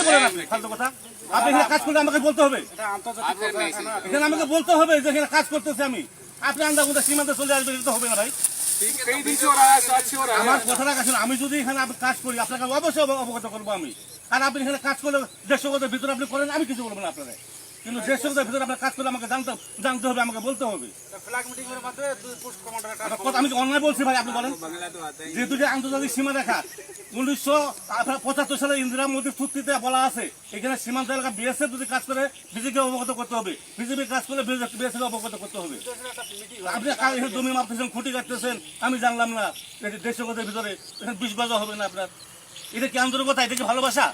কি বলেন আপনি ফালতু কথা? আপনি এখানে কাজ করলে আমাকে বলতে হবে, এখানে আমাকে বলতে হবে যে এখানে কাজ করতেছি আমি। আপনি আন্দা কোনটা সীমান্তে চলে আসবেন, এটা তো হবে না ভাই। আমার কথাটা কাছে, আমি যদি এখানে কাজ করি আপনাকে অবশ্যই অবগত করবো আমি। আর আপনি এখানে কাজ করলে 150 গজের ভিতরে আপনি করেন, আমি কিছু বলবো না আপনারা। কিন্তু 150 গজের ভিতরে আপনার কাজ করলে আমাকে জানতে হবে, আমাকে বলতে হবে। আমি অন্যায় বলছি ভাই? আপনি বলেন, যেহেতু যে আন্তর্জাতিক সীমা রেখা 1975 সালে ইন্দিরা মোদীর চুক্তিতে বলা আছে, এখানে সীমান্ত এলাকা বিএসএফ যদি কাজ করে বিজেপিকে অবগত করতে হবে, বিজেপি কাজ করলে বিএসএফ অবগত করতে হবে। আপনি এখানে জমি মাপতেছেন, খুঁটি কাটতেছেন, আমি জানলাম না। 150 গজের ভিতরে এখানে 20 গজ হবে না আপনার। এটা কি আন্তরিকতা? এটা কি ভালোবাসা?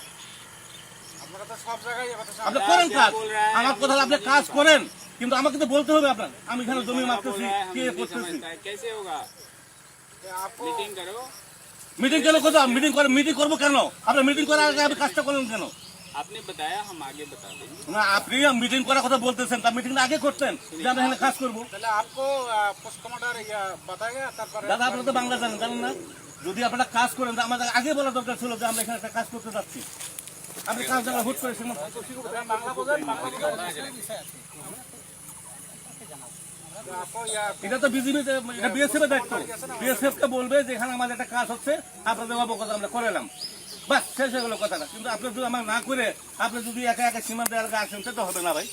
আপনি করেন কাজ, আমার কথা আপনি কাজ করেন, কিন্তু আমাকে তো বলতে হবে আপনার। আমি এখানে জমি মাপতেছি, কি করতেছি। মিটিং কেন করবো? মিটিং করবো কেন? আপনার মিটিং করার আগে আপনি কাজটা করলেন কেন? आपने बताया हम आगे बता देंगे। না, আপনি মিটিং করার কথা বলতেছেন, তার মিটিংটা আগে করতেন যে আমরা এখানে কাজ করবো। দাদা আপনারা তো বাংলা জানেন না? যদি আপনারা কাজ করেন, আমাদের আগে বলা দরকার ছিল যে আমরা এখানে একটা কাজ করতে যাচ্ছি। আপনি কাজ জানা হুট করে এটা তো বিজেপি, এটা বিএসএফ এর দায়িত্ব। বিএসএফ কে বলবে যে এখানে আমাদের একটা কাজ হচ্ছে, আপনাদের অবগত আমরা করালাম, বাস শেষ হয়ে গেল কথাটা। কিন্তু আপনি যদি আমার না করে আপনি যদি একা একা সীমান্ত এলাকা আসেন, সেটা হবে না ভাই।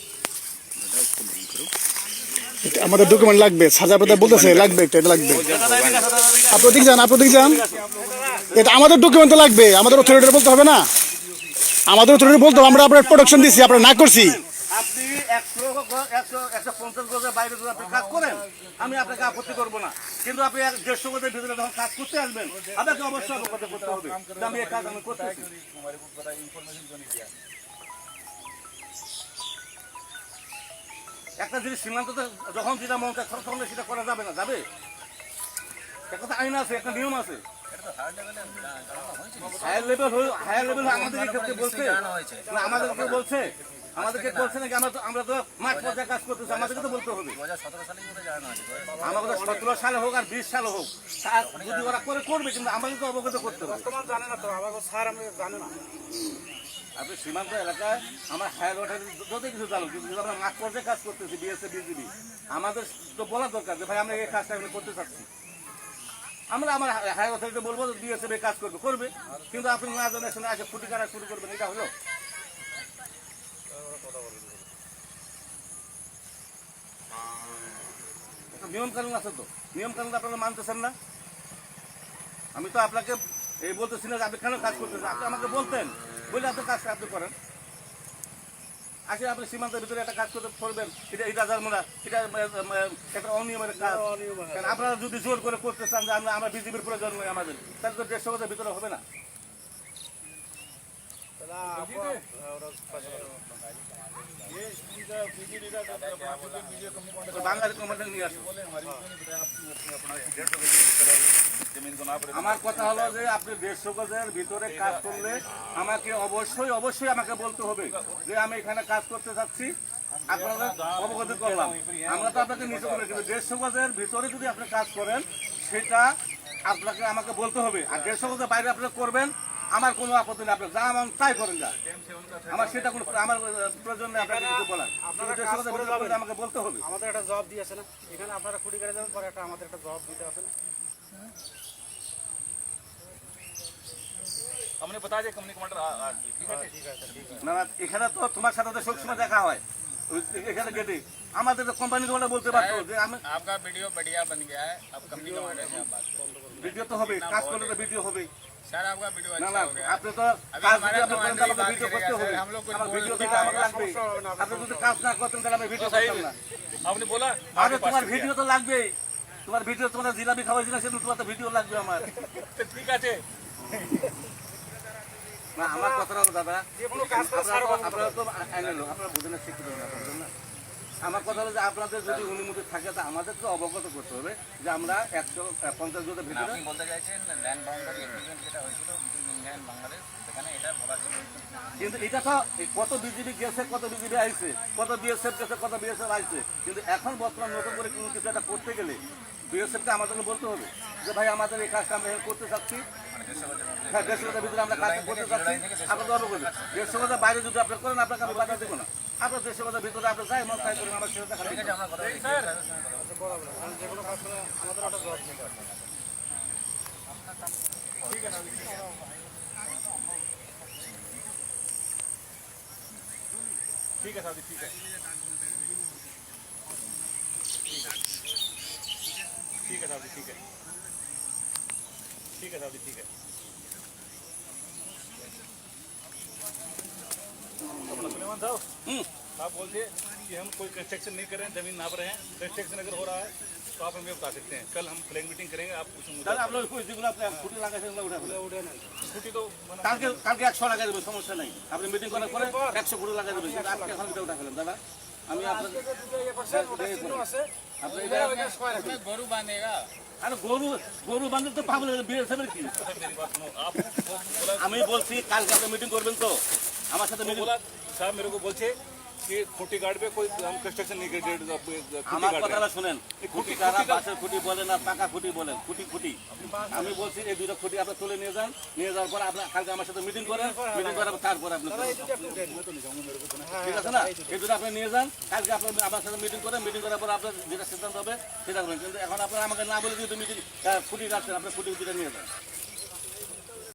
আমাদের ডকুমেন্ট লাগবে, সাজা পেতে বলতেছে লাগবে, এটা লাগবে। আপনি দিক যান, এটা আমাদের ডকুমেন্ট তো লাগবে, আমাদের অথরিটি বলতে হবে না? আমাদের অথরিটি বলতে হবে আমরা আপনার প্রোডাকশন দিচ্ছি, আপনারা না করছি। আপনি 150 গজের বাইরে যদি আপনি কাজ করেন, আমি আপনাকে আপত্তি করবো না। কিন্তু আপনি 150 গজের ভিতরে যখন কাজ করতে আসবেন, আপনাকে অবশ্যই অবগত করতে হবে আমি এই কাজ আমি করতেছি। একটা জিনিস সীমান্ততে যখন যেটা মন চায় তখন সেটা করা যাবে না, যাবে? একটা আইন আছে, একটা নিয়ম আছে। হায়ার লেভেল আমাদেরকে ক্ষেত্রে বলছে না, আমাদেরকে বলছে নাকি? আমরা তো মাঠ পর্যায়ে কাজ করতেছি, আমাদেরকে তো বলতে হবে। আমাদের 17 সালে হোক আর 20 সালে হোক, যদি ওরা করবে, কিন্তু আমাকে তো অবগত করতে হবে। জানে না তো আমাকে স্যার, আমি জানি না। আপনি সীমান্ত এলাকায় আমার হায়ার অথরিটি যত কিছু জানো, কিন্তু আমরা মাঠ পর্যায়ে কাজ করতেছি, বিএসএফ বিজিবি, আমাদের তো বলা দরকার যে ভাই আমরা এই কাজটা এখানে করতে চাচ্ছি। আমরা আমার হায়ার অথরিটি বলবো যে বিএসএফ এই কাজ করবে, কিন্তু আপনি না জানার শুনে আগে খুঁটি কাটা শুরু করবেন, এটা হলো? নিয়ম কানুন আছে তো, নিয়ম কানুন আপনারা মানতেছেন না। আমি তো আপনাকে এই বলতেছি না যে আপনি কেন কাজ করতেছেন, আপনি আমাকে বলতেন, বলে আপনি কাজটা আপনি করেন। আসলে আপনি সীমান্তের ভিতরে একটা কাজ করবেন, এটা জানবো না, এটা একটা অনিয়মের কাজ। আপনারা যদি জোর করে করতে চান যে আমরা বিজেপির প্রয়োজন নয় আমাদের, তাহলে তো 150 গজের ভিতরে হবে না। বাংলাদেশ কমান্ডার নিয়ে আসুন। আমার কথা হলো যে আপনি 150 গজের ভিতরে কাজ করলে আমাকে অবশ্যই আমাকে বলতে হবে যে আমি এখানে কাজ করতে যাচ্ছি, আপনারা অবগত করলাম। আমরা তো আপনাকে নিতে পারি, কিন্তু 150 গজের ভিতরে যদি আপনি কাজ করেন, সেটা আপনাকে আমাকে বলতে হবে। আর 150 গজের বাইরে আপনি করবেন, আমার কোনো আপত্তি নেই, আপনি যা মন তাই করেন না, আমার সেটা কোনো আমার প্রয়োজন নেই আপনাকে কিছু বলার। আমাকে বলতে হবে। আমাদের একটা জবাব দিয়েছে না, এখানে আপনারা খুঁটি করে যাবেন, পরে আমাদের একটা জবাব দিতে আছে না। हमने बता दिया कंपनी कमांडर ठीक है। না, এখানে তো তোমার সাথে তো সবসময় দেখা হয়, এখানে গেটে আমাদের তো কোম্পানি কমান্ডার বলতে পারতো যে আমি आपका वीडियो बढ़िया बन गया है, अब कंपनी कमांडर से आप बात करो। ভিডিও তো হবে, কাজ করলে তো ভিডিও হবে। सर आपका वीडियो না अच्छा না, हो गया। আপনি তো কাজ যদি আপনি করেন তাহলে তো ভিডিও করতে হবে। हम लोग कुछ আমার बोल ভিডিও नहीं তো আমার पाएंगे। লাগবে। আপনি যদি কাজ না করতেন তাহলে আমি ভিডিও করতাম না। आपने बोला আরে তোমার ভিডিও তো লাগবে, তোমার ভিডিও, তোমার জিলাপি খাওয়াইছিল সেটা তোমার তো ভিডিও লাগবে আমার। ठीक है। না, আমার কথা হলো দাদা, যে কোনো কাজ করে স্যার আপনারা তো আইনের লোক, আপনারা বুঝেন না, শিক্ষিত না, বুঝেন না। আমার কথা হলো যে আপনাদের যদি অনুমতি থাকে তা আমাদের তো অবগত করতে হবে যে আমরা 150 গজের ভিতরে। আপনি বলতে চাইছেন ল্যান্ড বাউন্ডারি এগ্রিমেন্ট যেটা হয়েছিল বিটুইন ইন্ডিয়া এন্ড বাংলাদেশ, এখানে এটা বলা ছিল কিন্তু এটা তো কত বিজেপি গেছে, কত বিজেপি আইছে, কত বিএসএফ গেছে, কত বিএসএফ আইছে, কিন্তু এখন বর্তমান নতুন করে কোনো কিছু একটা করতে গেলে বিএসএফকে আমাদেরকে বলতে হবে যে ভাই আমাদের এই কাজটা আমরা এখানে করতে চাচ্ছি, হ্যাঁ দেড়শোটার ভিতরে আমরা কাজ করতে চাচ্ছি, আপনাদের অবগত দেড়শোটার বাইরে যদি আপনার করেন আপনাকে আমি বাধা দেবো না, আপনার দেড়শোটার ভিতরে আপনি যাই মন তাই করেন, আমার সেটা দেখা ঠিক আছে আমরা কথা বলছি যে কোনো কাজ করে আমাদের একটা জবাব দিতে হবে। ঠিক আছে ঠিক আছে ठीक है साहब ठीक है ठीक है साहब ठीक है अपना सुलेमान साहब आप बोलते हैं कि हम कोई कंस्ट्रक्शन नहीं कर रहे हैं, जमीन नाप रहे हैं, कंस्ट्रक्शन अगर हो रहा है तो आप हमें बता सकते हैं। कल हम फ्लैग मीटिंग करेंगे, आप कुछ आप लोग कोई যেগুলো আপনি খুঁটি লাগাইছেন উঠে নেন, খুঁটি তো কালকে কালকে 100 লাগাই দেব, সমস্যা নাই, আপনি মিটিং করার পরে 100 খুঁটি লাগাই দেবেন, কিন্তু আপনি এখন উঠা ফেলেন দাদা, আমি আপনাকে আপনি গরু বাঁধেগা আরে গরু গরু বাঁধলে তো পাগল বিয়ে সাহেবের কি আমি বলছি কালকে আপনি মিটিং করবেন তো আমার সাথে মিটিং साहब मेरे को बोलছে कि खुटी गार्ड पे कोई हम कंस्ट्रक्शन नहीं कर আমার কথাটা শুনেন, খুঁটি কারা বাঁশের খুঁটি বলেন আর পাকা খুঁটি বলেন, খুঁটি খুঁটি আমি বলছি এই দুটো খুঁটি আপনি তুলে নিয়ে যান, নিয়ে যাওয়ার পর আপনি কালকে আমার সাথে মিটিং করেন, মিটিং করার তারপর আপনি ঠিক আছে না, এই দুটো আপনি নিয়ে যান, কালকে আপনি আমার সাথে মিটিং করেন, মিটিং করার পর আপনার যেটা সিদ্ধান্ত হবে সেটা করেন, কিন্তু এখন আপনারা আমাকে না বলে যদি মিটিং খুঁটি রাখছেন, আপনি খুঁটি দুটো নিয়ে যান।